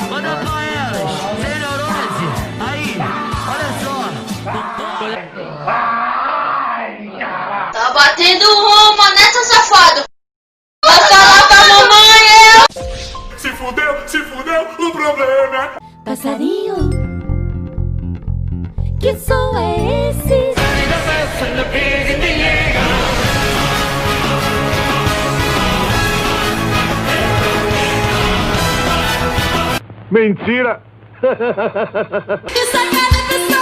Manda pra elas, sem neurose. Aí, olha só. Tá batendo uma nessa, safado. Vai falar pra mamãe, eu. Se fudeu, o problema é... Passarinho, que som é esse? Mentira! Que sacada que sou!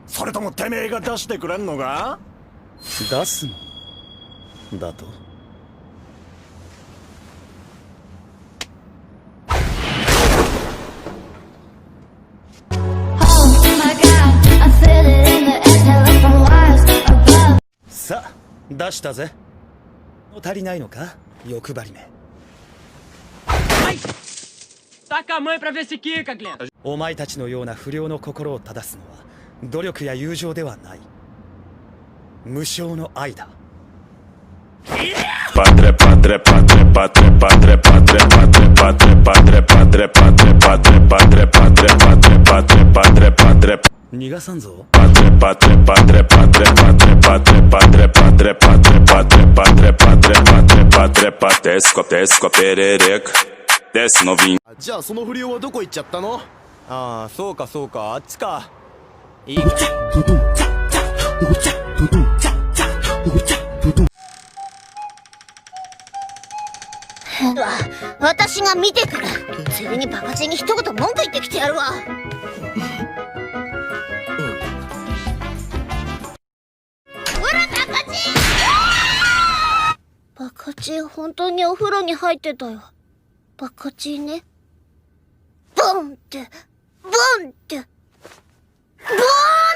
それともてめえが出してくれんのか？出すのだと。さあ出したぜ。足りないのか欲張りめ。Ai! Taca a mãe pra ver se quica, Glenn. お前たちのような不良の心を正すのは努力や友情ではない。無償の愛だ。Padre, padre, padre, padre, padre, padre, padre, padre, padre, padre, padre, padre, padre, padre, padre, padre, padre. 逃がさんぞ。Padre, padre, padre, padre, padre, padre, padre, padre, padre, padre, padre, padre, padre, padre, desco, desco, perereca. ですの瓶。じゃあその不良はどこ行っちゃったの？ああ、そうかそうか、あっちか。いいか。私が見てくる。ついでにバカチンに一言文句言ってきてやるわ。ほらバカチン！バカチン本当にお風呂に入ってたよ。バカチンね。ボンって、ボンって、ボーン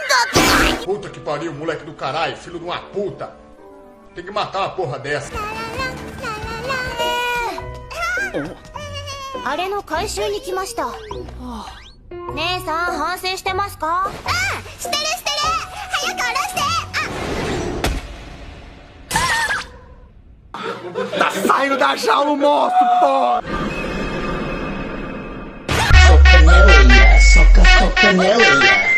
だって。Puta que pariu, moleque do caralho, filho de uma puta. Tem que matar uma porra dessa. あれの回収に来ました。姉さん反省してますか？うん、してるしてる。早く下ろして。Tá saindo da jaula o monstro, porra! Soca nela, ia. Soca nela, ia.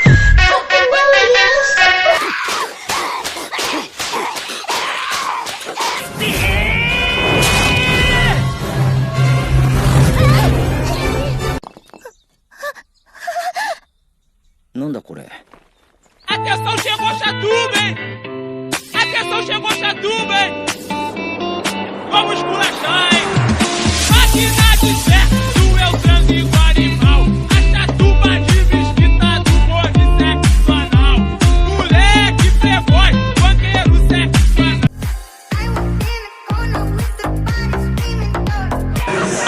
Nanda, Coré. Atenção, chegou Chatuba, hein? Atenção, chegou Chatuba, hein? Vamos esculachar, hein? Máquina de sexo, eu transo igual animal. A Chatuba de mesquita do bonde sexo anal. Moleque playboy, banqueiro sexo anal.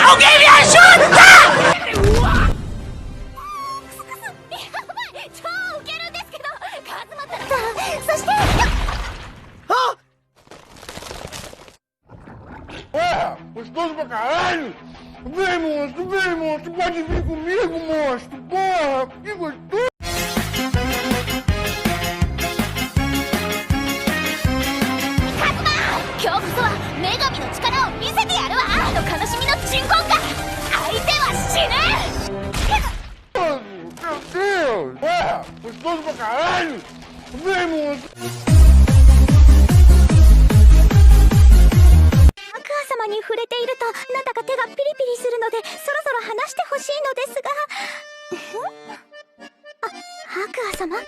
Alguém me ajuda! 超ウケるんですけど、カズマったら、そして。Gostoso pra caralho! Vem, monstro, pode vir comigo, monstro! Porra, que gostoso! 今日こそは女神の力を見せてやるわ。あの悲しみの鎮魂が相手は死ぬ。 Meu Deus! Gostoso pra caralho! Vem, monstro! アクア様に触れているとなんだか手がピリピリするのでそろそろ離してほしいのですが。アクア様、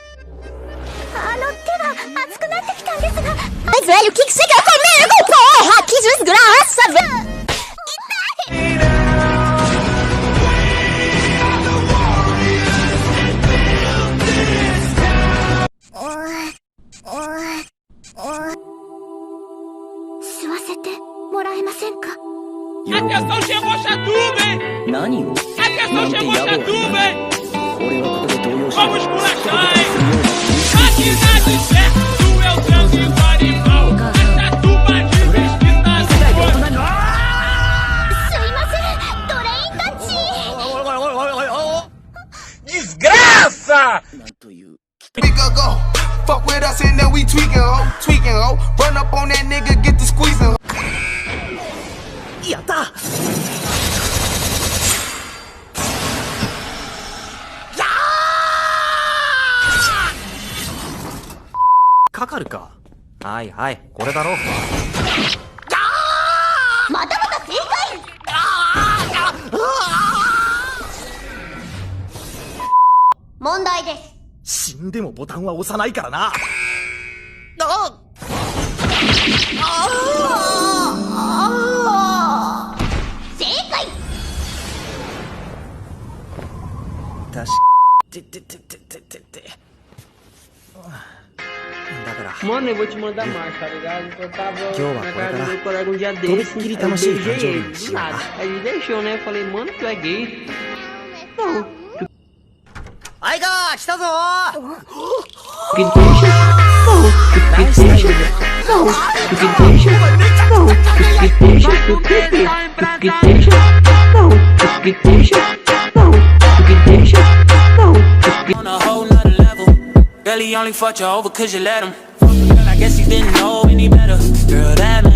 手が熱くなってきたんですが。Mas velho, o que você quer comigo, porra? Que desgraça, velho! 吸わせてもらえませんか？ Atenção, chegou Chatuba, hein? 何を Atenção, chegou Chatuba, hein? これはここで動揺し Vamos esculachar, hein? Máquina de sexo, eu transo igual animal. A Chatuba fuck with us and then we tweaking, ho. Run up on that nigga, get the squeezing. やった。かかるか。はいはい、これだろう。またまた正解。問題です。死んでもボタンは押さないからな。正解。確かだから Mano, eu vou te mandar mais, tá ligado? Eu tava na casa do meu colega um dia desse, aí eu beijei ele, do nada. Aí ele deixou, né? Eu falei, mano, tu é gay? Não. あいが来たぞー。 Que deixa? Não. Que deixa? Não. Que deixa? Não. Que deixa? Que deixa? Não. Que deixa? Não. Que deixa? Não. On a whole nother level. Girl, he only fucked you over cause you let him. Girl, I guess he didn't know any better. Girl, that